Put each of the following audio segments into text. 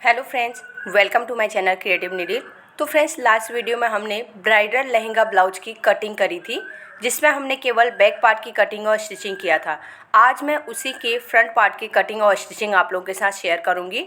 Hello friends, welcome to my channel creative needle. तो friends, last video में हमने bridal lehenga blouse की cutting करी थी, जिसमें हमने केवल बैक पार्ट की कटिंग और स्टिचिंग किया था। आज मैं उसी के फ्रंट पार्ट की कटिंग और स्टिचिंग आप लोगों के साथ शेयर करूंगी।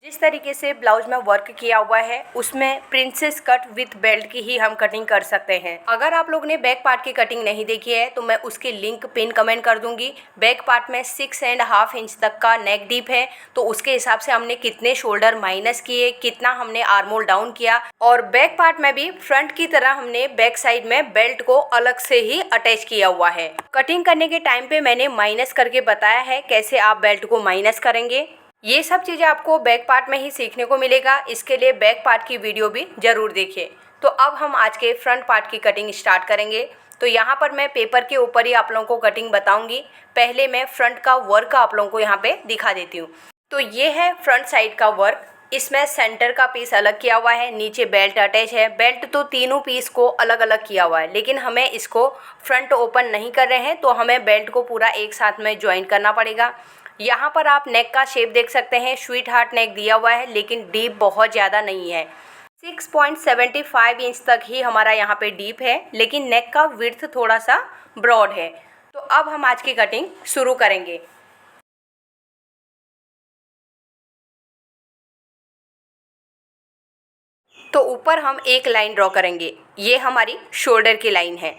जिस तरीके से ब्लाउज में वर्क किया हुआ है उसमें प्रिंसेस कट विथ बेल्ट की ही हम कटिंग कर सकते हैं। अगर आप लोग ने बैक पार्ट की कटिंग नहीं देखी है तो मैं उसकी लिंक पिन कमेंट कर दूंगी। बैक पार्ट में 6.5 इंच तक का नेक डीप है, तो उसके हिसाब से हमने कितने शोल्डर माइनस किए, कितना हमने आर्म होल डाउन किया, और बैक पार्ट में भी फ्रंट की तरह हमने बैक साइड में बेल्ट को अलग से ही अटैच किया हुआ है। कटिंग करने के टाइम पे मैंने माइनस करके बताया है कैसे आप बेल्ट को माइनस करेंगे। ये सब चीज़ें आपको बैक पार्ट में ही सीखने को मिलेगा, इसके लिए बैक पार्ट की वीडियो भी ज़रूर देखिए। तो अब हम आज के फ्रंट पार्ट की कटिंग स्टार्ट करेंगे। तो यहाँ पर मैं पेपर के ऊपर ही आप लोगों को कटिंग बताऊंगी। पहले मैं फ्रंट का वर्क आप लोगों को यहाँ पे दिखा देती हूँ। तो ये है फ्रंट साइड का वर्क। इसमें सेंटर का पीस अलग किया हुआ है, नीचे बेल्ट अटैच है। बेल्ट तो तीनों पीस को अलग अलग किया हुआ है, लेकिन हमें इसको फ्रंट ओपन नहीं कर रहे हैं, तो हमें बेल्ट को पूरा एक साथ में ज्वाइन करना पड़ेगा। यहाँ पर आप नेक का शेप देख सकते हैं, स्वीट हार्ट नेक दिया हुआ है, लेकिन डीप बहुत ज़्यादा नहीं है। 6.75 इंच तक ही हमारा यहाँ पे डीप है, लेकिन नेक का विड्थ थोड़ा सा ब्रॉड है। तो अब हम आज की कटिंग शुरू करेंगे। तो ऊपर हम एक लाइन ड्रॉ करेंगे, ये हमारी शोल्डर की लाइन है।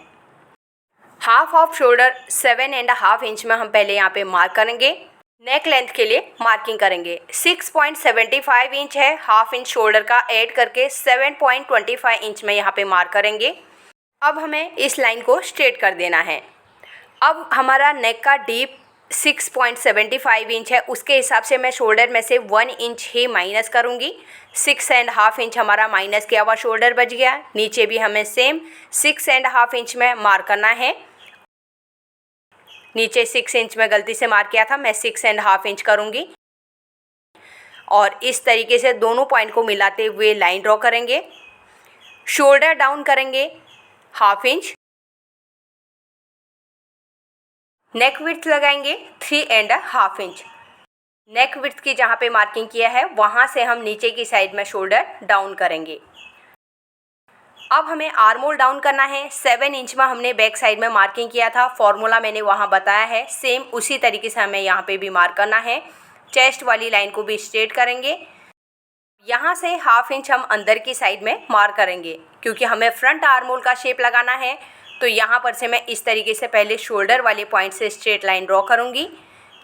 हाफ ऑफ शोल्डर 7.5 इंच में हम पहले यहाँ पे मार्क करेंगे। नेक लेंथ के लिए मार्किंग करेंगे। 6.75 इंच है, हाफ इंच शोल्डर का ऐड करके 7.25 इंच में यहाँ पे मार्क करेंगे। अब हमें इस लाइन को स्ट्रेट कर देना है। अब हमारा नेक का डीप 6.75 इंच है, उसके हिसाब से मैं शोल्डर में से 1 इंच ही माइनस करूँगी। 6.5 इंच हमारा माइनस किया हुआ शोल्डर बच गया। नीचे भी हमें सेम 6.5 इंच में मार्क करना है। नीचे 6 इंच में गलती से मार्क किया था, मैं 6.5 इंच करूँगी। और इस तरीके से दोनों पॉइंट को मिलाते हुए लाइन ड्रॉ करेंगे। शोल्डर डाउन करेंगे हाफ इंच। नेक विड्थ लगाएंगे 3.5 इंच। नेक विड्थ की जहाँ पे मार्किंग किया है वहाँ से हम नीचे की साइड में शोल्डर डाउन करेंगे। अब हमें आर्म होल डाउन करना है। 7 इंच में हमने बैक साइड में मार्किंग किया था, फॉर्मूला मैंने वहाँ बताया है। सेम उसी तरीके से हमें यहाँ पे भी मार्क करना है। चेस्ट वाली लाइन को भी स्ट्रेट करेंगे। यहाँ से हाफ इंच हम अंदर की साइड में मार्क करेंगे, क्योंकि हमें फ्रंट आर्म होल का शेप लगाना है। तो यहाँ पर से मैं इस तरीके से पहले शोल्डर वाले पॉइंट से स्ट्रेट लाइन ड्रॉ करूँगी।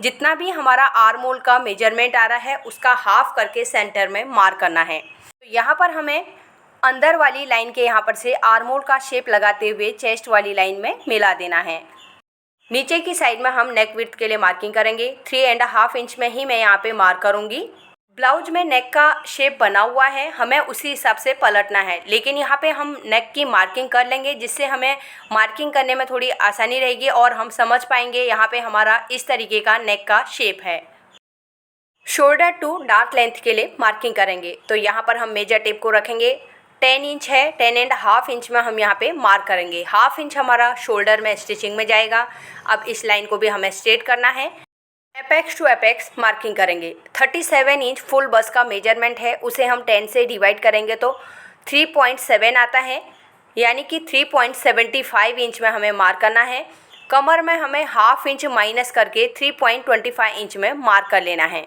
जितना भी हमारा आर्म होल का मेजरमेंट आ रहा है उसका हाफ करके सेंटर में मार्क करना है। तो यहाँ पर हमें अंदर वाली लाइन के यहाँ पर से आर्म होल का शेप लगाते हुए चेस्ट वाली लाइन में मिला देना है। नीचे की साइड में हम नेक विड्थ के लिए मार्किंग करेंगे। 3.5 इंच में ही मैं यहाँ पे मार्क करूँगी। ब्लाउज में नेक का शेप बना हुआ है, हमें उसी हिसाब से पलटना है, लेकिन यहाँ पे हम नेक की मार्किंग कर लेंगे, जिससे हमें मार्किंग करने में थोड़ी आसानी रहेगी और हम समझ पाएंगे यहाँ पे हमारा इस तरीके का नेक का शेप है। शोल्डर टू डार्क लेंथ के लिए मार्किंग करेंगे। तो यहाँ पर हम मेजर टेप को रखेंगे। 10 इंच है, 10.5 इंच में हम यहाँ पे मार्क करेंगे। हाफ इंच हमारा शोल्डर में स्टिचिंग में जाएगा। अब इस लाइन को भी हमें स्ट्रेट करना है। एपेक्स टू एपेक्स मार्किंग करेंगे। 37 इंच फुल बस का मेजरमेंट है, उसे हम 10 से डिवाइड करेंगे तो 3.7 आता है, यानी कि 3.75 इंच में हमें मार्क करना है। कमर में हमें हाफ इंच माइनस करके 3.25 इंच में मार्क कर लेना है।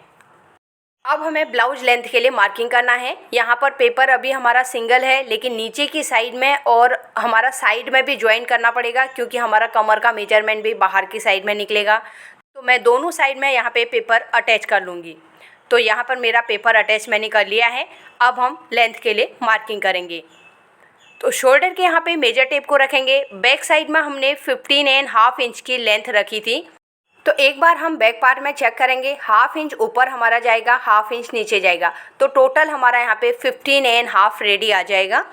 अब हमें ब्लाउज लेंथ के लिए मार्किंग करना है। यहाँ पर पेपर अभी हमारा सिंगल है, लेकिन नीचे की साइड में और हमारा साइड में भी ज्वाइन करना पड़ेगा, क्योंकि हमारा कमर का मेजरमेंट भी बाहर की साइड में निकलेगा। तो मैं दोनों साइड में यहाँ पे पेपर अटैच कर लूँगी। तो यहाँ पर मेरा पेपर अटैच मैंने कर लिया है। अब हम लेंथ के लिए मार्किंग करेंगे। तो शोल्डर के यहाँ पे मेजर टेप को रखेंगे। बैक साइड में हमने 15.5 इंच की लेंथ रखी थी। तो एक बार हम बैक पार्ट में चेक करेंगे, हाफ इंच ऊपर हमारा जाएगा, हाफ इंच नीचे जाएगा, तो टोटल हमारा यहाँ पे 15.5 रेडी आ जाएगा।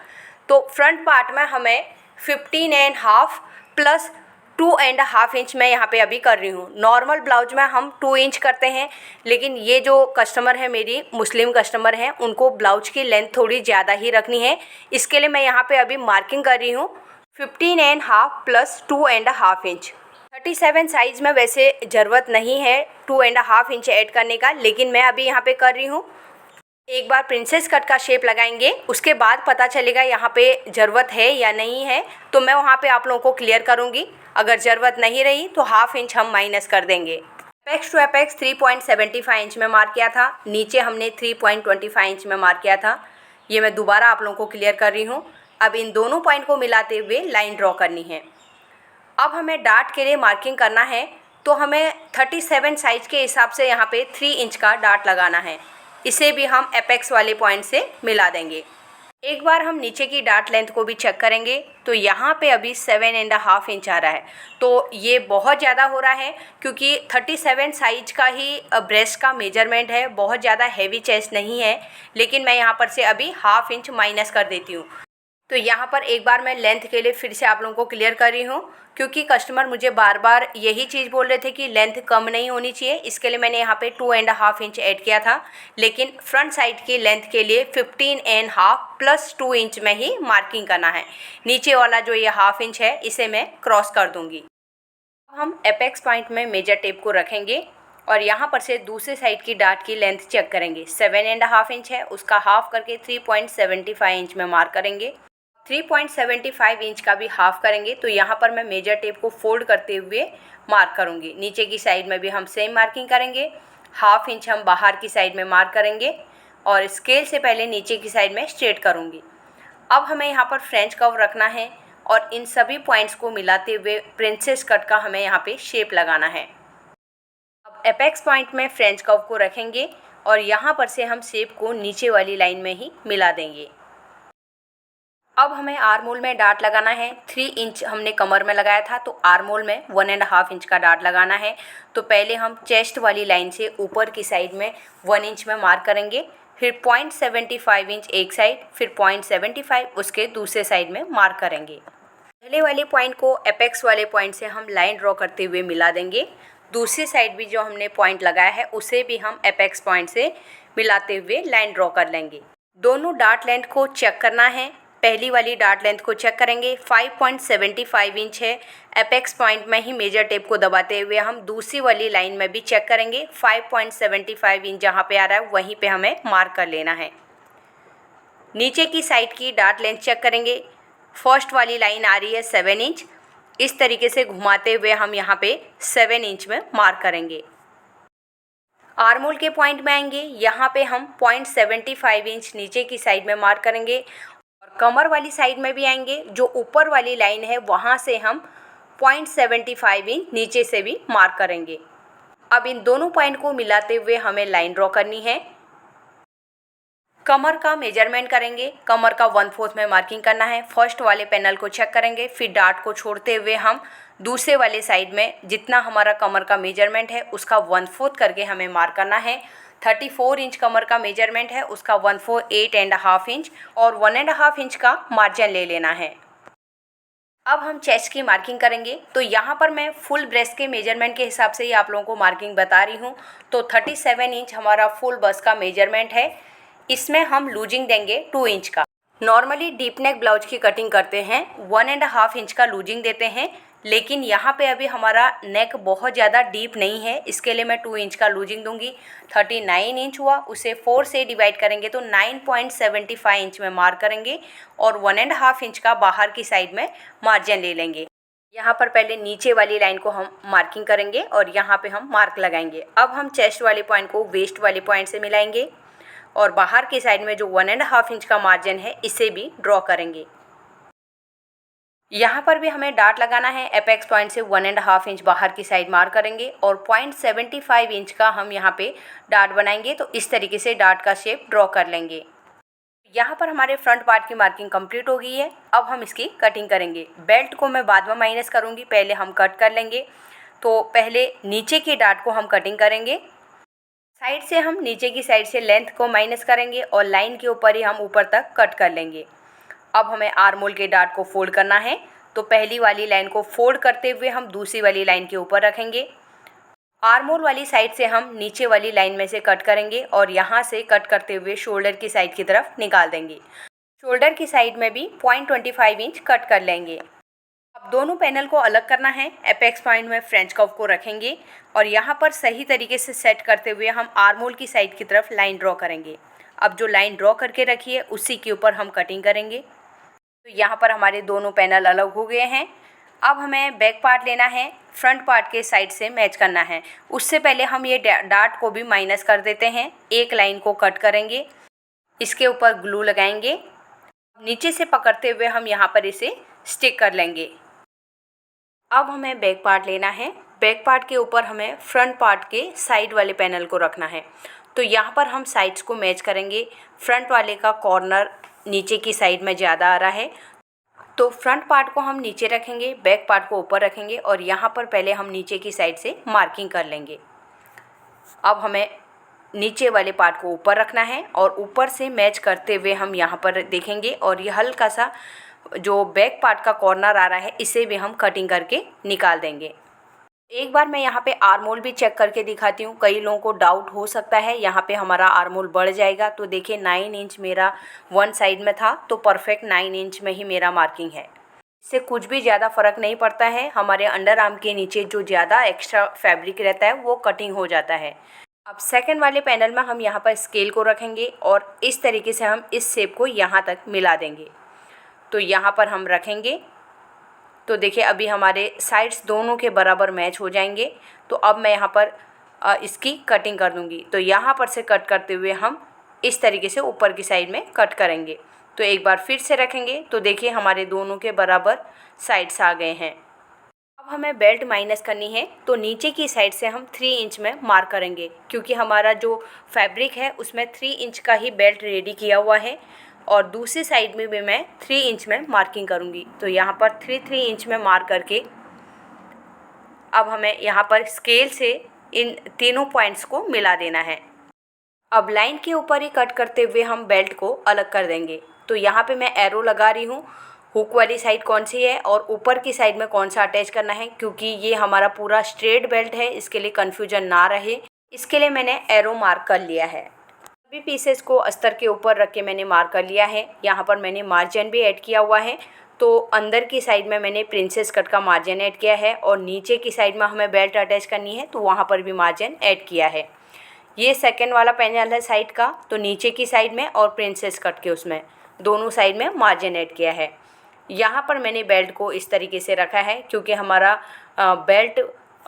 तो फ्रंट पार्ट में हमें 15.5 प्लस 2.5 इंच मैं यहाँ पे अभी कर रही हूँ। नॉर्मल ब्लाउज में हम 2 इंच करते हैं, लेकिन ये जो कस्टमर है, मेरी मुस्लिम कस्टमर हैं, उनको ब्लाउज की लेंथ थोड़ी ज़्यादा ही रखनी है। इसके लिए मैं यहाँ पे अभी मार्किंग कर रही हूँ 15.5 प्लस 2.5 इंच। 37 साइज़ में वैसे ज़रूरत नहीं है 2.5 इंच ऐड करने का, लेकिन मैं अभी यहाँ पे कर रही हूँ। एक बार प्रिंसेस कट का शेप लगाएंगे, उसके बाद पता चलेगा यहाँ पे ज़रूरत है या नहीं है, तो मैं वहाँ पे आप लोगों को क्लियर करूँगी। अगर ज़रूरत नहीं रही तो ½ इंच हम माइनस कर देंगे। एपेक्स टू एपेक्स 3.75 इंच में मार्क किया था, नीचे हमने 3.25 इंच में मार्क किया था। ये मैं दोबारा आप लोगों को क्लियर कर रही हूँ। अब इन दोनों पॉइंट को मिलाते हुए लाइन ड्रॉ करनी है। अब हमें डार्ट के लिए मार्किंग करना है, तो हमें 37 साइज के हिसाब से यहाँ पे 3 इंच का डार्ट लगाना है। इसे भी हम एपेक्स वाले पॉइंट से मिला देंगे। एक बार हम नीचे की डार्ट लेंथ को भी चेक करेंगे, तो यहाँ पे अभी 7.5 इंच आ रहा है। तो ये बहुत ज़्यादा हो रहा है, क्योंकि 37 साइज का ही ब्रेस्ट का मेजरमेंट है, बहुत ज़्यादा हैवी चेस्ट नहीं है। लेकिन मैं यहाँ पर से अभी ½ इंच माइनस कर देती हूँ। तो यहाँ पर एक बार मैं लेंथ के लिए फिर से आप लोगों को क्लियर कर रही हूँ, क्योंकि कस्टमर मुझे बार बार यही चीज़ बोल रहे थे कि लेंथ कम नहीं होनी चाहिए। इसके लिए मैंने यहाँ पे 2.5 इंच ऐड किया था, लेकिन फ्रंट साइड की लेंथ के लिए 15.5 प्लस 2 इंच में ही मार्किंग करना है। नीचे वाला जो ये ½ इंच है, इसे मैं क्रॉस कर दूँगी। हम एपेक्स पॉइंट में मेजर टेप को रखेंगे और यहाँ पर से दूसरे साइड की डार्ट की लेंथ चेक करेंगे। 7.5 इंच है, उसका हाफ करके 3.75 इंच में मार्क करेंगे। 3.75 इंच का भी हाफ करेंगे, तो यहाँ पर मैं मेजर टेप को फोल्ड करते हुए मार्क करूँगी। नीचे की साइड में भी हम सेम मार्किंग करेंगे। ½ इंच हम बाहर की साइड में मार्क करेंगे और स्केल से पहले नीचे की साइड में स्ट्रेट करूँगी। अब हमें यहाँ पर फ्रेंच कर्व रखना है और इन सभी पॉइंट्स को मिलाते हुए प्रिंसेस कट का हमें यहाँ पे शेप लगाना है। अब एपेक्स पॉइंट में फ्रेंच कर्व को रखेंगे और यहाँ पर से हम शेप को नीचे वाली लाइन में ही मिला देंगे। अब हमें आर्म होल में डार्ट लगाना है। 3 इंच हमने कमर में लगाया था, तो आर्म होल में 1.5 इंच का डार्ट लगाना है। तो पहले हम चेस्ट वाली लाइन से ऊपर की साइड में 1 इंच में मार्क करेंगे, फिर 0.75 इंच एक साइड, फिर 0.75 उसके दूसरे साइड में मार्क करेंगे। पहले वाले पॉइंट को एपेक्स वाले पॉइंट से हम लाइन ड्रॉ करते हुए मिला देंगे। दूसरी साइड भी जो हमने पॉइंट लगाया है, उसे भी हम एपेक्स पॉइंट से मिलाते हुए लाइन ड्रॉ कर लेंगे। दोनों डार्ट लेंथ को चेक करना है। पहली वाली डार्ट लेंथ को चेक करेंगे, 5.75 इंच है। एपेक्स पॉइंट में ही मेजर टेप को दबाते हुए हम दूसरी वाली लाइन में भी चेक करेंगे। 5.75 इंच जहाँ पे आ रहा है, वहीं पे हमें मार्क कर लेना है। नीचे की साइड की डार्ट लेंथ चेक करेंगे। फर्स्ट वाली लाइन आ रही है 7 इंच। इस तरीके से घुमाते हुए हम यहाँ पे 7 इंच में मार्क करेंगे। आर्म होल के पॉइंट में आएंगे, यहाँ पे हम 0.75 इंच नीचे की साइड में मार्क करेंगे और कमर वाली साइड में भी आएंगे। जो ऊपर वाली लाइन है, वहाँ से हम 0.75 इंच नीचे से भी मार्क करेंगे। अब इन दोनों पॉइंट को मिलाते हुए हमें लाइन ड्रॉ करनी है। कमर का मेजरमेंट करेंगे, कमर का 1/4 में मार्किंग करना है। फर्स्ट वाले पैनल को चेक करेंगे, फिर डार्ट को छोड़ते हुए हम दूसरे वाले साइड में जितना हमारा कमर का मेजरमेंट है, उसका 1/4 करके हमें मार्क करना है। 34 इंच कमर का मेजरमेंट है, उसका 1/4 8.5 इंच और 1.5 इंच का मार्जिन ले लेना है। अब हम चेस्ट की मार्किंग करेंगे, तो यहाँ पर मैं फुल ब्रेस्ट के मेजरमेंट के हिसाब से ही आप लोगों को मार्किंग बता रही हूँ। तो 37 इंच हमारा फुल बस्ट का मेजरमेंट है। इसमें हम लूजिंग देंगे 2 इंच का। नॉर्मली डीप नेक ब्लाउज की कटिंग करते हैं 1.5 इंच का लूजिंग देते हैं, लेकिन यहाँ पे अभी हमारा नेक बहुत ज़्यादा डीप नहीं है, इसके लिए मैं 2 इंच का लूजिंग दूंगी। 39 इंच हुआ, उसे 4 से डिवाइड करेंगे तो 9.75 इंच में मार्क करेंगे और 1.5 इंच का बाहर की साइड में मार्जिन ले लेंगे। यहाँ पर पहले नीचे वाली लाइन को हम मार्किंग करेंगे और यहाँ पे हम मार्क लगाएंगे। अब हम चेस्ट वाले पॉइंट को वेस्ट वाले पॉइंट से मिलाएंगे और बाहर की साइड में जो 1.5 इंच का मार्जिन है, इसे भी ड्रॉ करेंगे। यहाँ पर भी हमें डार्ट लगाना है। एपेक्स पॉइंट से 1.5 इंच बाहर की साइड मार्क करेंगे और 0.75 इंच का हम यहाँ पे डार्ट बनाएंगे। तो इस तरीके से डार्ट का शेप ड्रॉ कर लेंगे। यहाँ पर हमारे फ्रंट पार्ट की मार्किंग कंप्लीट हो गई है। अब हम इसकी कटिंग करेंगे। बेल्ट को मैं बाद में माइनस करूँगी, पहले हम कट कर लेंगे। तो पहले नीचे की डार्ट को हम कटिंग करेंगे। साइड से हम नीचे की साइड से लेंथ को माइनस करेंगे और लाइन के ऊपर ही हम ऊपर तक कट कर लेंगे। अब हमें आर्म होल के डार्ट को फोल्ड करना है, तो पहली वाली लाइन को फोल्ड करते हुए हम दूसरी वाली लाइन के ऊपर रखेंगे। आर्म होल वाली साइड से हम नीचे वाली लाइन में से कट करेंगे और यहाँ से कट करते हुए शोल्डर की साइड की तरफ निकाल देंगे। शोल्डर की साइड में भी 0.25 इंच कट कर लेंगे। अब दोनों पैनल को अलग करना है। एपेक्स पॉइंट में फ्रेंच कर्व को रखेंगे और यहाँ पर सही तरीके से सेट करते हुए हम आर्म होल की साइड की तरफ लाइन ड्रॉ करेंगे। अब जो लाइन ड्रॉ करके रखी है उसी के ऊपर हम कटिंग करेंगे। तो यहाँ पर हमारे दोनों पैनल अलग हो गए हैं। अब हमें बैक पार्ट लेना है, फ्रंट पार्ट के साइड से मैच करना है। उससे पहले हम ये डार्ट को भी माइनस कर देते हैं। एक लाइन को कट करेंगे, इसके ऊपर ग्लू लगाएंगे, नीचे से पकड़ते हुए हम यहाँ पर इसे स्टिक कर लेंगे। अब हमें बैक पार्ट लेना है। बैक पार्ट के ऊपर हमें फ्रंट पार्ट के साइड वाले पैनल को रखना है। तो यहाँ पर हम साइड्स को मैच करेंगे। फ्रंट वाले का कॉर्नर नीचे की साइड में ज़्यादा आ रहा है, तो फ्रंट पार्ट को हम नीचे रखेंगे, बैक पार्ट को ऊपर रखेंगे और यहाँ पर पहले हम नीचे की साइड से मार्किंग कर लेंगे। अब हमें नीचे वाले पार्ट को ऊपर रखना है और ऊपर से मैच करते हुए हम यहाँ पर देखेंगे और ये हल्का सा जो बैक पार्ट का कॉर्नर आ रहा है इसे भी हम कटिंग करके निकाल देंगे। एक बार मैं यहाँ पे आर्म होल भी चेक करके दिखाती हूँ। कई लोगों को डाउट हो सकता है यहाँ पे हमारा आर्म होल बढ़ जाएगा। तो देखिए 9 इंच मेरा वन साइड में था, तो परफेक्ट 9 इंच में ही मेरा मार्किंग है। इससे कुछ भी ज़्यादा फ़र्क नहीं पड़ता है। हमारे अंडर आर्म के नीचे जो ज़्यादा एक्स्ट्रा फैब्रिक रहता है वो कटिंग हो जाता है। अब सेकंड वाले पैनल में हम यहाँ पर स्केल को रखेंगे और इस तरीके से हम इस शेप को यहाँ तक मिला देंगे। तो यहाँ पर हम रखेंगे तो देखिए अभी हमारे साइड्स दोनों के बराबर मैच हो जाएंगे। तो अब मैं यहाँ पर इसकी कटिंग कर दूँगी। तो यहाँ पर से कट करते हुए हम इस तरीके से ऊपर की साइड में कट करेंगे। तो एक बार फिर से रखेंगे तो देखिए हमारे दोनों के बराबर साइड्स आ गए हैं। अब हमें बेल्ट माइनस करनी है, तो नीचे की साइड से हम 3 इंच में मार्क करेंगे, क्योंकि हमारा जो फैब्रिक है उसमें 3 इंच का ही बेल्ट रेडी किया हुआ है और दूसरी साइड में भी मैं 3 इंच में मार्किंग करूँगी। तो यहाँ पर 3 इंच में मार्क करके अब हमें यहाँ पर स्केल से इन तीनों पॉइंट्स को मिला देना है। अब लाइन के ऊपर ही कट करते हुए हम बेल्ट को अलग कर देंगे। तो यहाँ पे मैं एरो लगा रही हूँ, हुक वाली साइड कौन सी है और ऊपर की साइड में कौन सा अटैच करना है, क्योंकि ये हमारा पूरा स्ट्रेट बेल्ट है, इसके लिए कन्फ्यूजन ना रहे, इसके लिए मैंने एरो मार्क कर लिया है। सभी पीसेस को अस्तर के ऊपर रख के मैंने मार्क कर लिया है। यहाँ पर मैंने मार्जिन भी ऐड किया हुआ है। तो अंदर की साइड में मैंने प्रिंसेस कट का मार्जिन ऐड किया है और नीचे की साइड में हमें बेल्ट अटैच करनी है तो वहाँ पर भी मार्जिन ऐड किया है। ये सेकंड वाला पैनल है साइड का, तो नीचे की साइड में और प्रिंसेस कट के उसमें दोनों साइड में मार्जिन ऐड किया है। यहाँ पर मैंने बेल्ट को इस तरीके से रखा है क्योंकि हमारा बेल्ट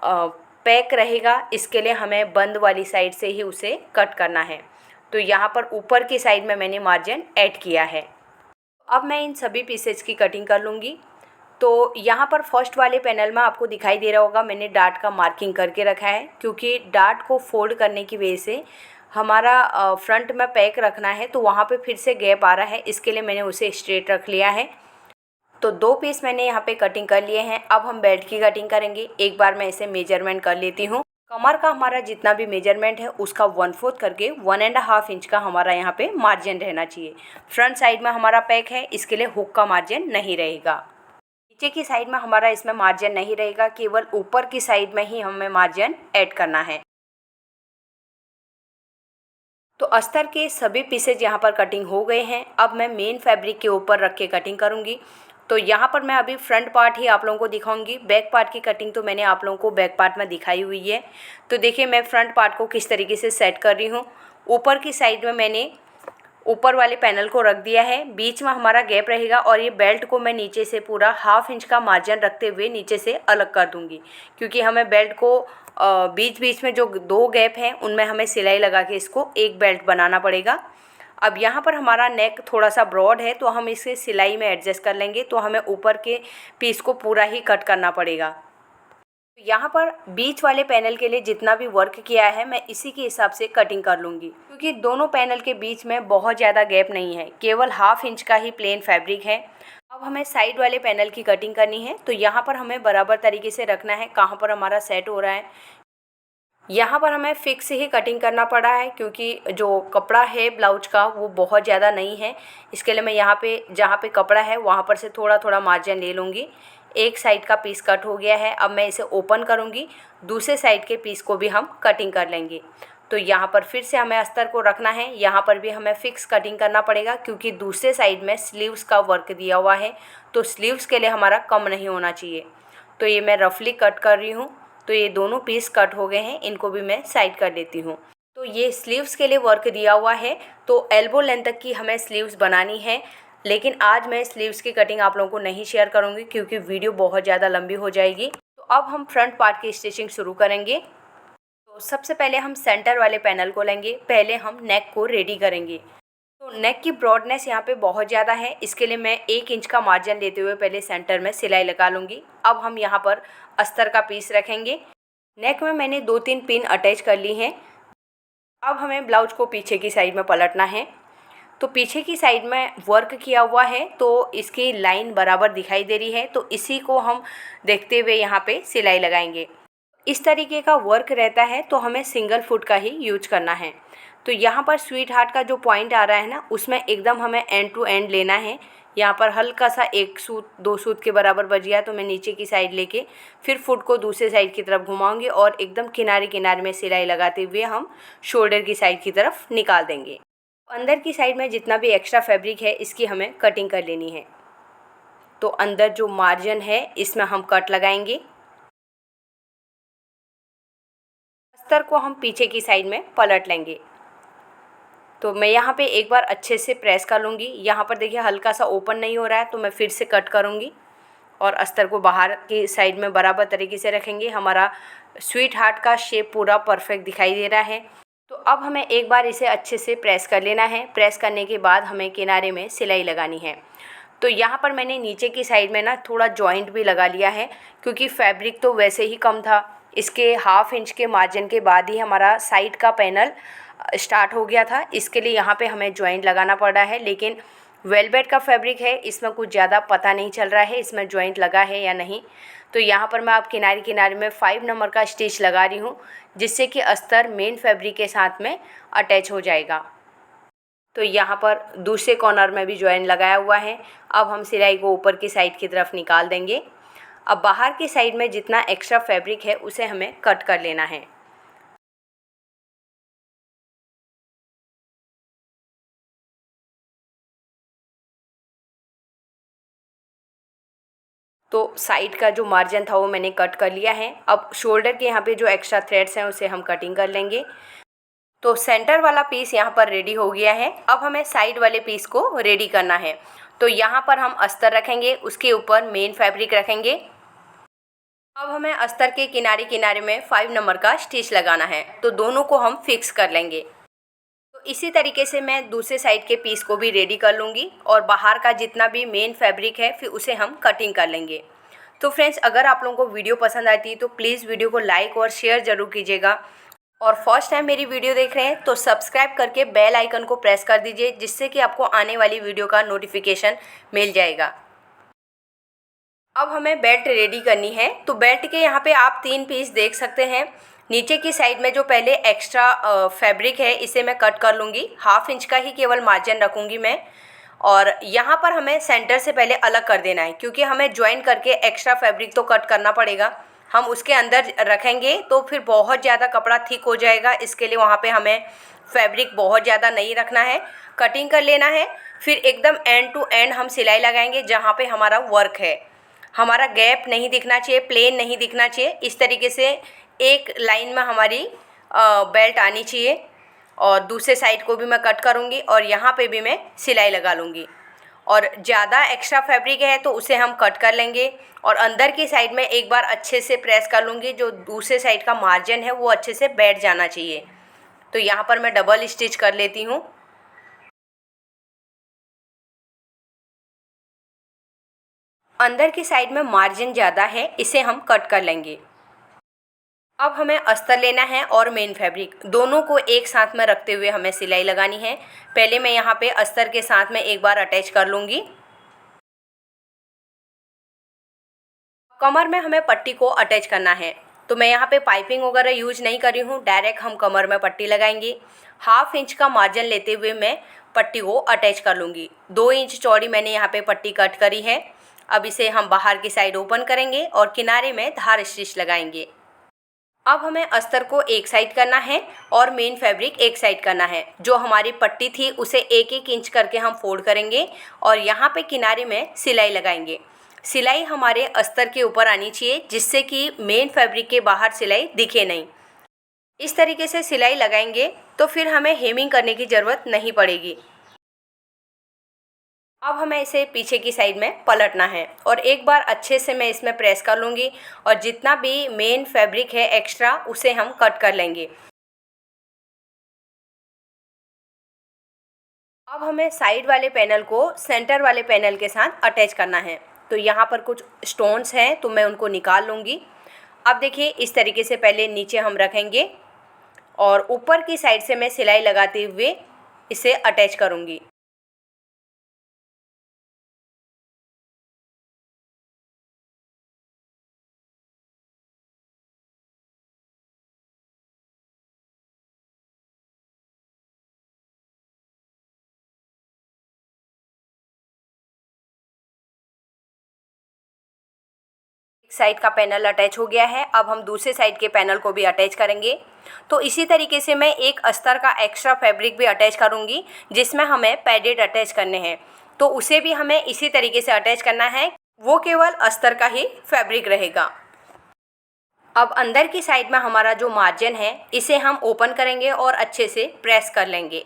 पैक रहेगा, इसके लिए हमें बंद वाली साइड से ही उसे कट करना है। तो यहाँ पर ऊपर की साइड में मैंने मार्जिन ऐड किया है। अब मैं इन सभी पीसेस की कटिंग कर लूँगी। तो यहाँ पर फर्स्ट वाले पैनल में आपको दिखाई दे रहा होगा मैंने डार्ट का मार्किंग करके रखा है, क्योंकि डार्ट को फोल्ड करने की वजह से हमारा फ्रंट में पैक रखना है तो वहाँ पे फिर से गैप आ रहा है, इसके लिए मैंने उसे स्ट्रेट रख लिया है। तो 2 पीस मैंने यहाँ पे कटिंग कर लिए हैं। अब हम बेल्ट की कटिंग करेंगे। एक बार मैं इसे मेजरमेंट कर लेती हूँ। कमर का हमारा जितना भी मेजरमेंट है उसका 1/4 करके 1.5 इंच का हमारा यहाँ पे मार्जिन रहना चाहिए। फ्रंट साइड में हमारा पैक है, इसके लिए हुक का मार्जिन नहीं रहेगा। नीचे की साइड में हमारा इसमें मार्जिन नहीं रहेगा, केवल ऊपर की साइड में ही हमें मार्जिन ऐड करना है। तो अस्तर के सभी पीसेज यहाँ पर कटिंग हो गए हैं। अब मैं मेन फैब्रिक के ऊपर रख के कटिंग करूँगी। तो यहाँ पर मैं अभी फ्रंट पार्ट ही आप लोगों को दिखाऊंगी। बैक पार्ट की कटिंग तो मैंने आप लोगों को बैक पार्ट में दिखाई हुई है। तो देखिए मैं फ्रंट पार्ट को किस तरीके से सेट कर रही हूँ। ऊपर की साइड में मैंने ऊपर वाले पैनल को रख दिया है, बीच में हमारा गैप रहेगा और ये बेल्ट को मैं नीचे से पूरा 1/2 इंच का मार्जिन रखते हुए नीचे से अलग कर दूँगी, क्योंकि हमें बेल्ट को बीच बीच में जो 2 गैप हैं उनमें हमें सिलाई लगा के इसको एक बेल्ट बनाना पड़ेगा। अब यहाँ पर हमारा नेक थोड़ा सा ब्रॉड है तो हम इसे सिलाई में एडजस्ट कर लेंगे, तो हमें ऊपर के पीस को पूरा ही कट करना पड़ेगा। यहाँ पर बीच वाले पैनल के लिए जितना भी वर्क किया है मैं इसी के हिसाब से कटिंग कर लूँगी, क्योंकि दोनों पैनल के बीच में बहुत ज़्यादा गैप नहीं है, केवल 1/2 इंच का ही प्लेन फैब्रिक है। अब हमें साइड वाले पैनल की कटिंग करनी है। तो यहाँ पर हमें बराबर तरीके से रखना है कहाँ पर हमारा सेट हो रहा है। यहाँ पर हमें फिक्स ही कटिंग करना पड़ा है, क्योंकि जो कपड़ा है ब्लाउज का वो बहुत ज़्यादा नहीं है, इसके लिए मैं यहाँ पे जहाँ पे कपड़ा है वहाँ पर से थोड़ा थोड़ा मार्जिन ले लूँगी। एक साइड का पीस कट हो गया है, अब मैं इसे ओपन करूँगी, दूसरे साइड के पीस को भी हम कटिंग कर लेंगे। तो यहाँ पर फिर से हमें अस्तर को रखना है, यहाँ पर भी हमें फ़िक्स कटिंग करना पड़ेगा, क्योंकि दूसरे साइड में स्लीव्स का वर्क दिया हुआ है, तो स्लीव्स के लिए हमारा कम नहीं होना चाहिए। तो ये मैं रफली कट कर रही हूँ। तो ये दोनों पीस कट हो गए हैं, इनको भी मैं साइड कर लेती हूँ। तो ये स्लीव्स के लिए वर्क दिया हुआ है, तो एल्बो लेंथ तक की हमें स्लीव्स बनानी है। लेकिन आज मैं स्लीव्स की कटिंग आप लोगों को नहीं शेयर करूँगी क्योंकि वीडियो बहुत ज़्यादा लंबी हो जाएगी। तो अब हम फ्रंट पार्ट की स्टिचिंग शुरू करेंगे। तो सबसे पहले हम सेंटर वाले पैनल को लेंगे। पहले हम नेक को रेडी करेंगे। तो नेक की ब्रॉडनेस यहाँ पे बहुत ज़्यादा है, इसके लिए मैं 1 इंच का मार्जिन लेते हुए पहले सेंटर में सिलाई लगा लूँगी। अब हम यहाँ पर अस्तर का पीस रखेंगे। नेक में मैंने 2-3 पिन अटैच कर ली हैं। अब हमें ब्लाउज को पीछे की साइड में पलटना है। तो पीछे की साइड में वर्क किया हुआ है, तो इसकी लाइन बराबर दिखाई दे रही है, तो इसी को हम देखते हुए यहाँ पे सिलाई लगाएंगे। इस तरीके का वर्क रहता है तो हमें सिंगल फुट का ही यूज करना है। तो यहाँ पर स्वीट हार्ट का जो पॉइंट आ रहा है ना, उसमें एकदम हमें एंड टू एंड लेना है। यहाँ पर हल्का सा 1 सूत 2 सूत के बराबर बच गया तो मैं नीचे की साइड लेके फिर फुट को दूसरे साइड की तरफ घुमाऊंगी और एकदम किनारे किनारे में सिलाई लगाते हुए हम शोल्डर की साइड की तरफ निकाल देंगे। अंदर की साइड में जितना भी एक्स्ट्रा फैब्रिक है इसकी हमें कटिंग कर लेनी है। तो अंदर जो मार्जिन है इसमें हम कट लगाएंगे। अस्तर को हम पीछे की साइड में पलट लेंगे। तो मैं यहाँ पे एक बार अच्छे से प्रेस कर लूँगी। यहाँ पर देखिए हल्का सा ओपन नहीं हो रहा है, तो मैं फिर से कट करूँगी और अस्तर को बाहर की साइड में बराबर तरीके से रखेंगे। हमारा स्वीट हार्ट का शेप पूरा परफेक्ट दिखाई दे रहा है। तो अब हमें एक बार इसे अच्छे से प्रेस कर लेना है। प्रेस करने के बाद हमें किनारे में सिलाई लगानी है। तो यहाँ पर मैंने नीचे की साइड में ना थोड़ा जॉइंट भी लगा लिया है, क्योंकि फैब्रिक तो वैसे ही कम था। इसके 1/2 इंच के मार्जिन के बाद ही हमारा साइड का पैनल स्टार्ट हो गया था, इसके लिए यहाँ पे हमें जॉइंट लगाना पड़ रहा है। लेकिन वेलवेट का फैब्रिक है, इसमें कुछ ज़्यादा पता नहीं चल रहा है इसमें जॉइंट लगा है या नहीं। तो यहाँ पर मैं अब किनारे किनारे में 5 नंबर का स्टिच लगा रही हूँ, जिससे कि अस्तर मेन फैब्रिक के साथ में अटैच हो जाएगा। तो यहाँ पर दूसरे कॉर्नर में भी जॉइंट लगाया हुआ है। अब हम सिलाई को ऊपर की साइड की तरफ निकाल देंगे। अब बाहर की साइड में जितना एक्स्ट्रा फैब्रिक है उसे हमें कट कर लेना है। तो साइड का जो मार्जिन था वो मैंने कट कर लिया है। अब शोल्डर के यहाँ पे जो एक्स्ट्रा थ्रेड्स हैं उसे हम कटिंग कर लेंगे। तो सेंटर वाला पीस यहाँ पर रेडी हो गया है। अब हमें साइड वाले पीस को रेडी करना है। तो यहाँ पर हम अस्तर रखेंगे, उसके ऊपर मेन फैब्रिक रखेंगे। अब हमें अस्तर के किनारे किनारे में 5 नंबर का स्टिच लगाना है, तो दोनों को हम फिक्स कर लेंगे। तो इसी तरीके से मैं दूसरे साइड के पीस को भी रेडी कर लूँगी और बाहर का जितना भी मेन फैब्रिक है फिर उसे हम कटिंग कर लेंगे। तो फ्रेंड्स, अगर आप लोगों को वीडियो पसंद आती है तो प्लीज़ वीडियो को लाइक और शेयर ज़रूर कीजिएगा। और फर्स्ट टाइम मेरी वीडियो देख रहे हैं तो सब्सक्राइब करके बेल आइकन को प्रेस कर दीजिए, जिससे कि आपको आने वाली वीडियो का नोटिफिकेशन मिल जाएगा। अब हमें बेल्ट रेडी करनी है। तो बेल्ट के यहाँ पे आप 3 पीस देख सकते हैं। नीचे की साइड में जो पहले एक्स्ट्रा फैब्रिक है इसे मैं कट कर लूँगी। 1/2 इंच का ही केवल मार्जिन रखूँगी मैं। और यहाँ पर हमें सेंटर से पहले अलग कर देना है, क्योंकि हमें ज्वाइन करके एक्स्ट्रा फैब्रिक तो कट करना पड़ेगा। हम उसके अंदर रखेंगे तो फिर बहुत ज़्यादा कपड़ा थिक हो जाएगा। इसके लिए वहाँ पे हमें फैब्रिक बहुत ज़्यादा नहीं रखना है, कटिंग कर लेना है। फिर एकदम एंड टू एंड हम सिलाई लगाएंगे जहाँ पे हमारा वर्क है। हमारा गैप नहीं दिखना चाहिए, प्लेन नहीं दिखना चाहिए। इस तरीके से एक लाइन में हमारी बेल्ट आनी चाहिए। और दूसरे साइड को भी मैं कट करूँगी और यहाँ पे भी मैं सिलाई लगा लूँगी। और ज़्यादा एक्स्ट्रा फैब्रिक है तो उसे हम कट कर लेंगे और अंदर की साइड में एक बार अच्छे से प्रेस कर लूँगी। जो दूसरे साइड का मार्जिन है वो अच्छे से बैठ जाना चाहिए। तो यहाँ पर मैं डबल स्टिच कर लेती हूँ। अंदर की साइड में मार्जिन ज़्यादा है, इसे हम कट कर लेंगे। अब हमें अस्तर लेना है और मेन फैब्रिक, दोनों को एक साथ में रखते हुए हमें सिलाई लगानी है। पहले मैं यहाँ पे अस्तर के साथ में एक बार अटैच कर लूँगी। कमर में हमें पट्टी को अटैच करना है। तो मैं यहाँ पे पाइपिंग वगैरह यूज नहीं कर रही हूँ, डायरेक्ट हम कमर में पट्टी लगाएंगे। 1/2 इंच का मार्जिन लेते हुए मैं पट्टी को अटैच कर लूँगी। 2 इंच चौड़ी मैंने यहाँ पे पट्टी कट करी है। अब इसे हम बाहर की साइड ओपन करेंगे और किनारे में धार स्टिच लगाएंगे। अब हमें अस्तर को एक साइड करना है और मेन फैब्रिक एक साइड करना है। जो हमारी पट्टी थी उसे 1-1 इंच करके हम फोल्ड करेंगे और यहाँ पे किनारे में सिलाई लगाएंगे। सिलाई हमारे अस्तर के ऊपर आनी चाहिए, जिससे कि मेन फैब्रिक के बाहर सिलाई दिखे नहीं। इस तरीके से सिलाई लगाएंगे तो फिर हमें हेमिंग करने की ज़रूरत नहीं पड़ेगी। अब हमें इसे पीछे की साइड में पलटना है और एक बार अच्छे से मैं इसमें प्रेस कर लूँगी और जितना भी मेन फैब्रिक है एक्स्ट्रा उसे हम कट कर लेंगे। अब हमें साइड वाले पैनल को सेंटर वाले पैनल के साथ अटैच करना है। तो यहाँ पर कुछ स्टोन्स हैं तो मैं उनको निकाल लूँगी। अब देखिए इस तरीके से पहले नीचे हम रखेंगे और ऊपर की साइड से मैं सिलाई लगाते हुए इसे अटैच करूँगी। एक साइड का पैनल अटैच हो गया है। अब हम दूसरे साइड के पैनल को भी अटैच करेंगे। तो इसी तरीके से मैं एक अस्तर का एक्स्ट्रा फैब्रिक भी अटैच करूँगी जिसमें हमें पैडेड अटैच करने हैं। तो उसे भी हमें इसी तरीके से अटैच करना है, वो केवल अस्तर का ही फैब्रिक रहेगा। अब अंदर की साइड में हमारा जो मार्जिन है इसे हम ओपन करेंगे और अच्छे से प्रेस कर लेंगे।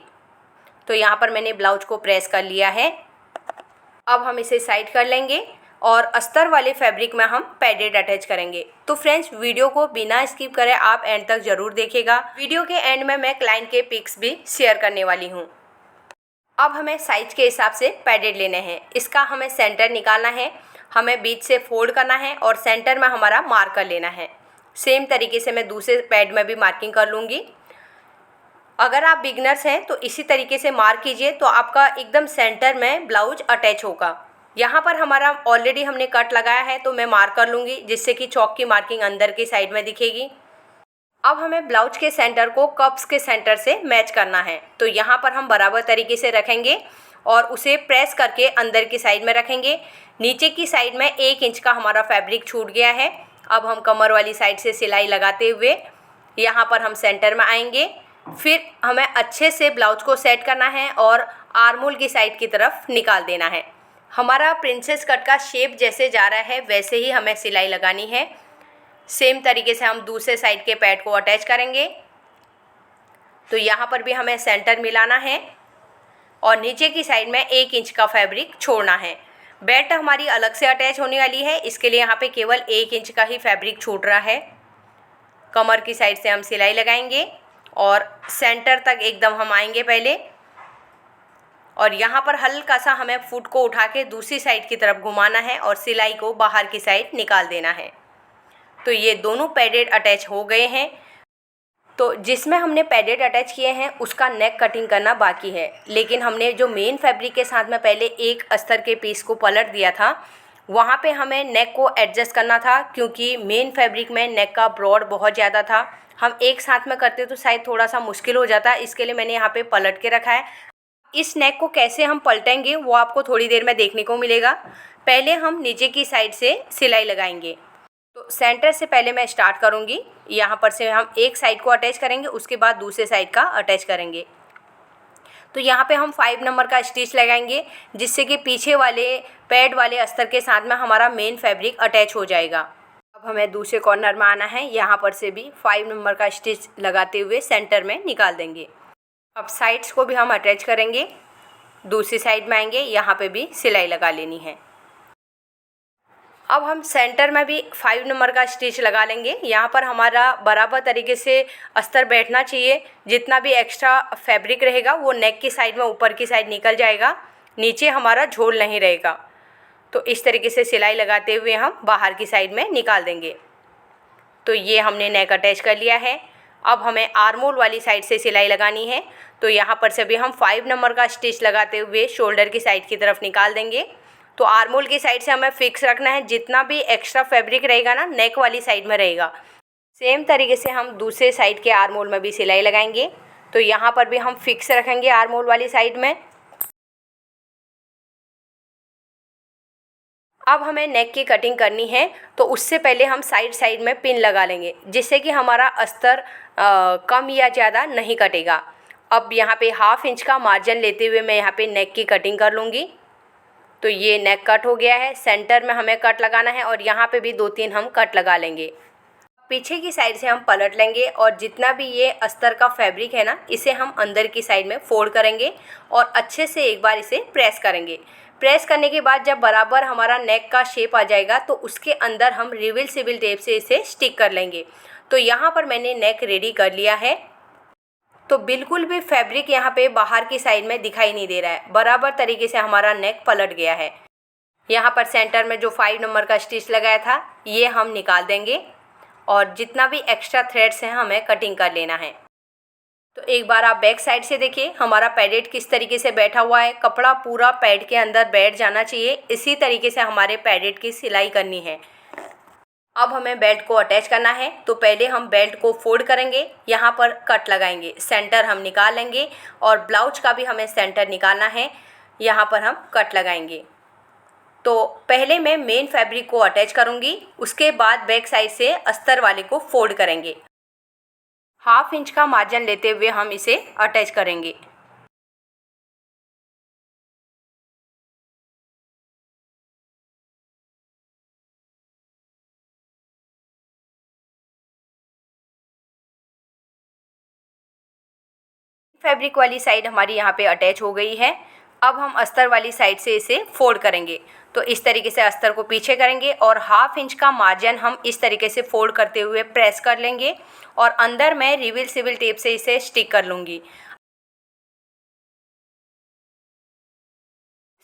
तो यहाँ पर मैंने ब्लाउज को प्रेस कर लिया है। अब हम इसे साइड कर लेंगे और अस्तर वाले फैब्रिक में हम पैडेड अटैच करेंगे। तो फ्रेंड्स वीडियो को बिना स्किप करे आप एंड तक ज़रूर देखिएगा। वीडियो के एंड में मैं क्लाइंट के पिक्स भी शेयर करने वाली हूँ। अब हमें साइज के हिसाब से पैडेड लेने हैं। इसका हमें सेंटर निकालना है, हमें बीच से फोल्ड करना है और सेंटर में हमारा मार्कर लेना है। सेम तरीके से मैं दूसरे पैड में भी मार्किंग कर लूँगी। अगर आप बिगनर्स हैं तो इसी तरीके से मार्क कीजिए तो आपका एकदम सेंटर में ब्लाउज अटैच होगा। यहाँ पर हमारा ऑलरेडी हमने कट लगाया है तो मैं मार्क कर लूँगी जिससे कि चौक की मार्किंग अंदर की साइड में दिखेगी। अब हमें ब्लाउज के सेंटर को कप्स के सेंटर से मैच करना है। तो यहाँ पर हम बराबर तरीके से रखेंगे और उसे प्रेस करके अंदर की साइड में रखेंगे। नीचे की साइड में 1 इंच का हमारा फैब्रिक छूट गया है। अब हम कमर वाली साइड से सिलाई लगाते हुए यहाँ पर हम सेंटर में आएंगे। फिर हमें अच्छे से ब्लाउज को सेट करना है और आर्महोल की साइड की तरफ निकाल देना है। हमारा प्रिंसेस कट का शेप जैसे जा रहा है वैसे ही हमें सिलाई लगानी है। सेम तरीके से हम दूसरे साइड के पैड को अटैच करेंगे। तो यहाँ पर भी हमें सेंटर मिलाना है और नीचे की साइड में 1 इंच का फैब्रिक छोड़ना है। बेल्ट हमारी अलग से अटैच होने वाली है, इसके लिए यहाँ पे केवल 1 इंच का ही फैब्रिक छूट रहा है। कमर की साइड से हम सिलाई लगाएंगे और सेंटर तक एकदम हम आएंगे पहले और यहाँ पर हल्का सा हमें फुट को उठा के दूसरी साइड की तरफ घुमाना है और सिलाई को बाहर की साइड निकाल देना है। तो ये दोनों पैडेड अटैच हो गए हैं। तो जिसमें हमने पैडेड अटैच किए हैं उसका नेक कटिंग करना बाकी है, लेकिन हमने जो मेन फैब्रिक के साथ में पहले एक अस्तर के पीस को पलट दिया था वहाँ पे हमें नेक को एडजस्ट करना था क्योंकि मेन फैब्रिक में नेक का ब्रॉड बहुत ज़्यादा था। हम एक साथ में करते तो शायद थोड़ा सा मुश्किल हो जाता, इसके लिए मैंने यहाँ पे पलट के रखा है। इस नेक को कैसे हम पलटेंगे वो आपको थोड़ी देर में देखने को मिलेगा। पहले हम नीचे की साइड से सिलाई लगाएंगे। तो सेंटर से पहले मैं स्टार्ट करूँगी। यहाँ पर से हम एक साइड को अटैच करेंगे, उसके बाद दूसरे साइड का अटैच करेंगे। तो यहाँ पे हम 5 नंबर का स्टिच लगाएंगे जिससे कि पीछे वाले पैड वाले अस्तर के साथ में हमारा मेन फैब्रिक अटैच हो जाएगा। अब हमें दूसरे कॉर्नर में आना है, यहाँ पर से भी 5 नंबर का स्टिच लगाते हुए सेंटर में निकाल देंगे। अब साइड्स को भी हम अटैच करेंगे, दूसरी साइड में आएंगे, यहाँ पे भी सिलाई लगा लेनी है। अब हम सेंटर में भी 5 नंबर का स्टिच लगा लेंगे। यहाँ पर हमारा बराबर तरीके से अस्तर बैठना चाहिए। जितना भी एक्स्ट्रा फैब्रिक रहेगा वो नेक की साइड में ऊपर की साइड निकल जाएगा, नीचे हमारा झोल नहीं रहेगा। तो इस तरीके से सिलाई लगाते हुए हम बाहर की साइड में निकाल देंगे। तो ये हमने नेक अटैच कर लिया है। अब हमें आर्महोल वाली साइड से सिलाई लगानी है। तो यहाँ पर से भी हम 5 नंबर का स्टिच लगाते हुए शोल्डर की साइड की तरफ निकाल देंगे। तो आर्महोल की साइड से हमें फिक्स रखना है, जितना भी एक्स्ट्रा फैब्रिक रहेगा ना नेक वाली साइड में रहेगा। सेम तरीके से हम दूसरे साइड के आर्महोल में भी सिलाई लगाएंगे। तो यहाँ पर भी हम फिक्स रखेंगे आर्महोल वाली साइड में। अब हमें नेक की कटिंग करनी है तो उससे पहले हम साइड में पिन लगा लेंगे जिससे कि हमारा अस्तर कम या ज़्यादा नहीं कटेगा। अब यहाँ पे 1/2 इंच का मार्जिन लेते हुए मैं यहाँ पे नेक की कटिंग कर लूँगी। तो ये नेक कट हो गया है। सेंटर में हमें कट लगाना है और यहाँ पे भी 2-3 हम कट लगा लेंगे। पीछे की साइड से हम पलट लेंगे और जितना भी ये अस्तर का फैब्रिक है ना, इसे हम अंदर की साइड में फोल्ड करेंगे और अच्छे से एक बार इसे प्रेस करेंगे। प्रेस करने के बाद जब बराबर हमारा नेक का शेप आ जाएगा तो उसके अंदर हम रिवील टेप से इसे स्टिक कर लेंगे। तो यहाँ पर मैंने नेक रेडी कर लिया है। तो बिल्कुल भी फैब्रिक यहाँ पे बाहर की साइड में दिखाई नहीं दे रहा है, बराबर तरीके से हमारा नेक पलट गया है। यहाँ पर सेंटर में जो 5 नंबर का स्टिच लगाया था ये हम निकाल देंगे और जितना भी एक्स्ट्रा थ्रेड्स हैं हमें कटिंग कर लेना है। तो एक बार आप बैक साइड से देखिए हमारा पैडेड किस तरीके से बैठा हुआ है। कपड़ा पूरा पैड के अंदर बैठ जाना चाहिए, इसी तरीके से हमारे पैडेड की सिलाई करनी है। अब हमें बेल्ट को अटैच करना है। तो पहले हम बेल्ट को फोल्ड करेंगे, यहाँ पर कट लगाएंगे, सेंटर हम निकाल लेंगे और ब्लाउज का भी हमें सेंटर निकालना है, यहाँ पर हम कट लगाएंगे। तो पहले मैं मेन फैब्रिक को अटैच करूँगी, उसके बाद बैक साइड से अस्तर वाले को फोल्ड करेंगे। 1/2 इंच का मार्जिन लेते हुए हम इसे अटैच करेंगे। फैब्रिक वाली साइड हमारी यहाँ पे अटैच हो गई है। अब हम अस्तर वाली साइड से इसे फोल्ड करेंगे। तो इस तरीके से अस्तर को पीछे करेंगे और 1/2 इंच का मार्जिन हम इस तरीके से फोल्ड करते हुए प्रेस कर लेंगे और अंदर मैं रिवील टेप से इसे स्टिक कर लूँगी।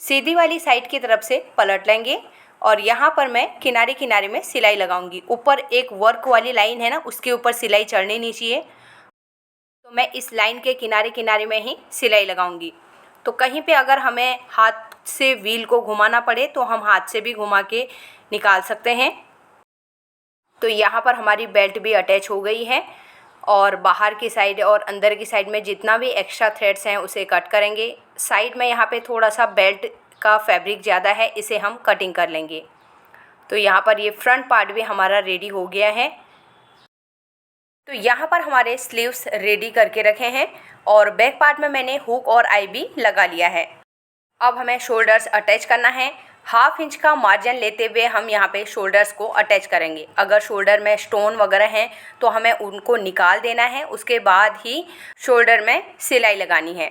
सीधी वाली साइड की तरफ से पलट लेंगे और यहाँ पर मैं किनारे किनारे में सिलाई लगाऊंगी। ऊपर एक वर्क वाली लाइन है ना, उसके ऊपर सिलाई चढ़नी नहीं चाहिए, तो मैं इस लाइन के किनारे किनारे में ही सिलाई लगाऊंगी। तो कहीं पे अगर हमें हाथ से व्हील को घुमाना पड़े तो हम हाथ से भी घुमा के निकाल सकते हैं। तो यहाँ पर हमारी बेल्ट भी अटैच हो गई है और बाहर की साइड और अंदर की साइड में जितना भी एक्स्ट्रा थ्रेड्स हैं उसे कट करेंगे। साइड में यहाँ पे थोड़ा सा बेल्ट का फैब्रिक ज़्यादा है, इसे हम कटिंग कर लेंगे। तो यहाँ पर ये फ्रंट पार्ट भी हमारा रेडी हो गया है। तो यहाँ पर हमारे स्लीव्स रेडी करके रखे हैं और बैक पार्ट में मैंने हुक और आई भी लगा लिया है। अब हमें शोल्डर्स अटैच करना है। 1/2 इंच का मार्जिन लेते हुए हम यहाँ पे शोल्डर्स को अटैच करेंगे। अगर शोल्डर में स्टोन वगैरह हैं तो हमें उनको निकाल देना है, उसके बाद ही शोल्डर में सिलाई लगानी है।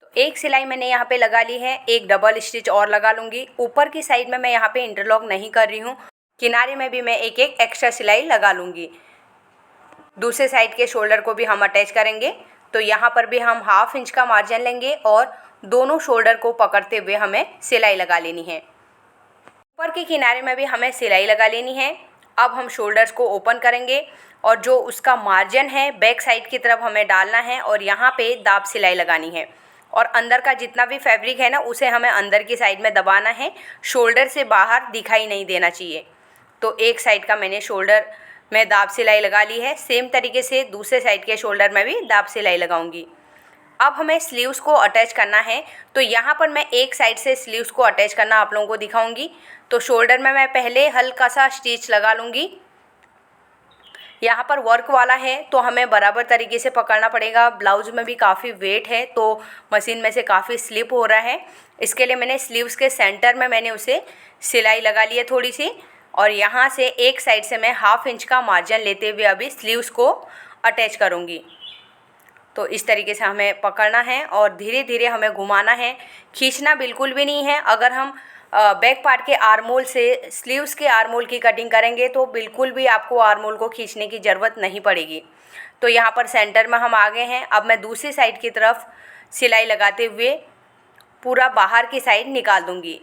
तो एक सिलाई मैंने यहाँ पे लगा ली है, एक डबल स्टिच और लगा लूँगी। ऊपर की साइड में मैं यहाँ पे इंटरलॉक नहीं कर रही हूँ, किनारे में भी मैं एक एक एक्स्ट्रा सिलाई लगा लूँगी। दूसरे साइड के शोल्डर को भी हम अटैच करेंगे। तो यहाँ पर भी हम 1/2 इंच का मार्जिन लेंगे और दोनों शोल्डर को पकड़ते हुए हमें सिलाई लगा लेनी है। ऊपर के किनारे में भी हमें सिलाई लगा लेनी है। अब हम शोल्डर्स को ओपन करेंगे और जो उसका मार्जिन है बैक साइड की तरफ हमें डालना है और यहाँ पे दाब सिलाई लगानी है और अंदर का जितना भी फैब्रिक है ना उसे हमें अंदर की साइड में दबाना है, शोल्डर से बाहर दिखाई नहीं देना चाहिए। तो एक साइड का मैंने शोल्डर में दाब सिलाई लगा ली है, सेम तरीके से दूसरे साइड के शोल्डर में भी दाब सिलाई लगाऊंगी। अब हमें स्लीव्स को अटैच करना है। तो यहाँ पर मैं एक साइड से स्लीव्स को अटैच करना आप लोगों को दिखाऊंगी। तो शोल्डर में मैं पहले हल्का सा स्टिच लगा लूँगी। यहाँ पर वर्क वाला है तो हमें बराबर तरीके से पकड़ना पड़ेगा। ब्लाउज में भी काफ़ी वेट है तो मशीन में से काफ़ी स्लिप हो रहा है, इसके लिए मैंने स्लीव्स के सेंटर में मैंने उसे सिलाई लगा ली है थोड़ी सी और यहाँ से एक साइड से मैं 1/2 इंच का मार्जिन लेते हुए अभी स्लीव्स को अटैच करूँगी। तो इस तरीके से हमें पकड़ना है और धीरे धीरे हमें घुमाना है, खींचना बिल्कुल भी नहीं है। अगर हम बैक पार्ट के आर्मोल से स्लीव्स के आर्मोल की कटिंग करेंगे तो बिल्कुल भी आपको आर्मोल को खींचने की ज़रूरत नहीं पड़ेगी। तो यहाँ पर सेंटर में हम आ गए हैं। अब मैं दूसरी साइड की तरफ सिलाई लगाते हुए पूरा बाहर की साइड निकाल दूँगी।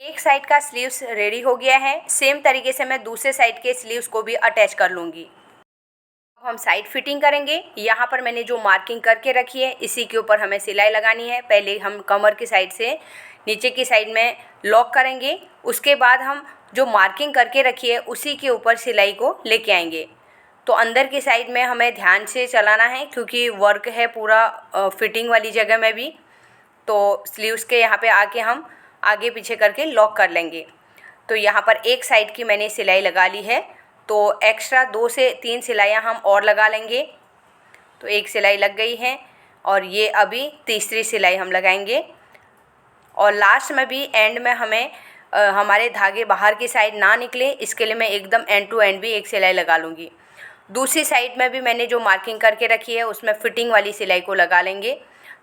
एक साइड का स्लीव्स रेडी हो गया है, सेम तरीके से मैं दूसरे साइड के स्लीव्स को भी अटैच कर लूँगी। अब हम साइड फिटिंग करेंगे। यहाँ पर मैंने जो मार्किंग करके रखी है इसी के ऊपर हमें सिलाई लगानी है। पहले हम कमर की साइड से नीचे की साइड में लॉक करेंगे, उसके बाद हम जो मार्किंग करके रखी है उसी के ऊपर सिलाई को लेके आएंगे। तो अंदर की साइड में हमें ध्यान से चलाना है क्योंकि वर्क है पूरा फिटिंग वाली जगह में भी। तो स्लीव्स के यहाँ पे आके हम आगे पीछे करके लॉक कर लेंगे। तो यहाँ पर एक साइड की मैंने सिलाई लगा ली है, तो एक्स्ट्रा 2 से 3 सिलाइयाँ हम और लगा लेंगे। तो एक सिलाई लग गई है और ये अभी तीसरी सिलाई हम लगाएंगे और लास्ट में भी एंड में हमें हमारे धागे बाहर की साइड ना निकले, इसके लिए मैं एकदम एंड टू एंड भी एक सिलाई लगा लूँगी। दूसरी साइड में भी मैंने जो मार्किंग करके रखी है उसमें फिटिंग वाली सिलाई को लगा लेंगे।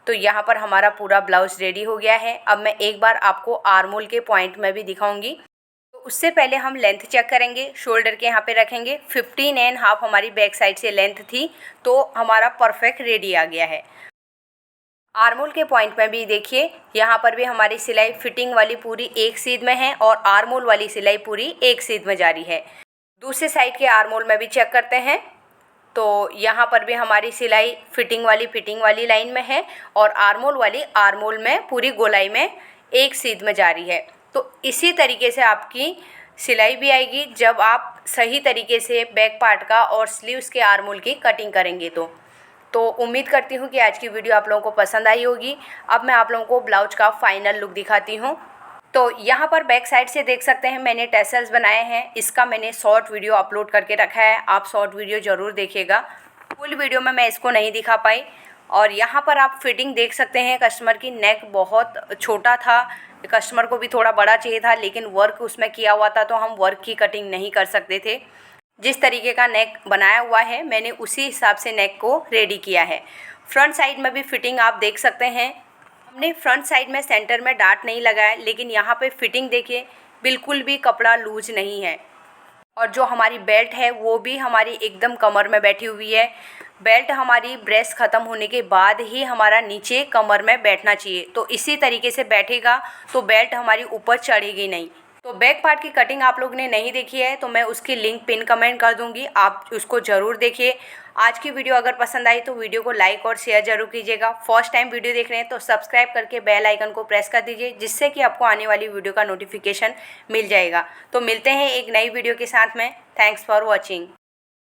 तो यहाँ पर हमारा पूरा ब्लाउज़ रेडी हो गया है। अब मैं एक बार आपको आर्म होल के पॉइंट में भी दिखाऊंगी। तो उससे पहले हम लेंथ चेक करेंगे। शोल्डर के यहाँ पे रखेंगे 15.5 हमारी बैक साइड से लेंथ थी, तो हमारा परफेक्ट रेडी आ गया है। आर्म होल के पॉइंट में भी देखिए, यहाँ पर भी हमारी सिलाई फिटिंग वाली पूरी एक सीध में है और आर्म होल वाली सिलाई पूरी एक सीध में जारी है। दूसरी साइड के आर्म होल में भी चेक करते हैं। तो यहाँ पर भी हमारी सिलाई फिटिंग वाली लाइन में है और आर्म होल में पूरी गोलाई में एक सीध में जारी है। तो इसी तरीके से आपकी सिलाई भी आएगी जब आप सही तरीके से बैक पार्ट का और स्लीव्स के आर्म होल की कटिंग करेंगे। तो उम्मीद करती हूँ कि आज की वीडियो आप लोगों को पसंद आई होगी। अब मैं आप लोगों को ब्लाउज का फाइनल लुक दिखाती हूँ। तो यहाँ पर बैक साइड से देख सकते हैं मैंने टैसल्स बनाए हैं। इसका मैंने शॉर्ट वीडियो अपलोड करके रखा है, आप शॉर्ट वीडियो ज़रूर देखिएगा। फुल वीडियो में मैं इसको नहीं दिखा पाई। और यहाँ पर आप फिटिंग देख सकते हैं, कस्टमर की नेक बहुत छोटा था, कस्टमर को भी थोड़ा बड़ा चाहिए था, लेकिन वर्क उसमें किया हुआ था तो हम वर्क की कटिंग नहीं कर सकते थे। जिस तरीके का नेक बनाया हुआ है मैंने उसी हिसाब से नेक को रेडी किया है। फ्रंट साइड में भी फिटिंग आप देख सकते हैं। हमने फ्रंट साइड में सेंटर में डार्ट नहीं लगाया, लेकिन यहाँ पे फिटिंग देखिए बिल्कुल भी कपड़ा लूज नहीं है। और जो हमारी बेल्ट है वो भी हमारी एकदम कमर में बैठी हुई है। बेल्ट हमारी ब्रेस्ट ख़त्म होने के बाद ही हमारा नीचे कमर में बैठना चाहिए, तो इसी तरीके से बैठेगा तो बेल्ट हमारी ऊपर चढ़ेगी नहीं। तो बैक पार्ट की कटिंग आप लोग ने नहीं देखी है तो मैं उसकी लिंक पिन कमेंट कर दूंगी, आप उसको ज़रूर देखिए। आज की वीडियो अगर पसंद आई तो वीडियो को लाइक और शेयर ज़रूर कीजिएगा। फर्स्ट टाइम वीडियो देख रहे हैं तो सब्सक्राइब करके बेल आइकन को प्रेस कर दीजिए, जिससे कि आपको आने वाली वीडियो का नोटिफिकेशन मिल जाएगा। तो मिलते हैं एक नई वीडियो के साथ में। Thanks for watching.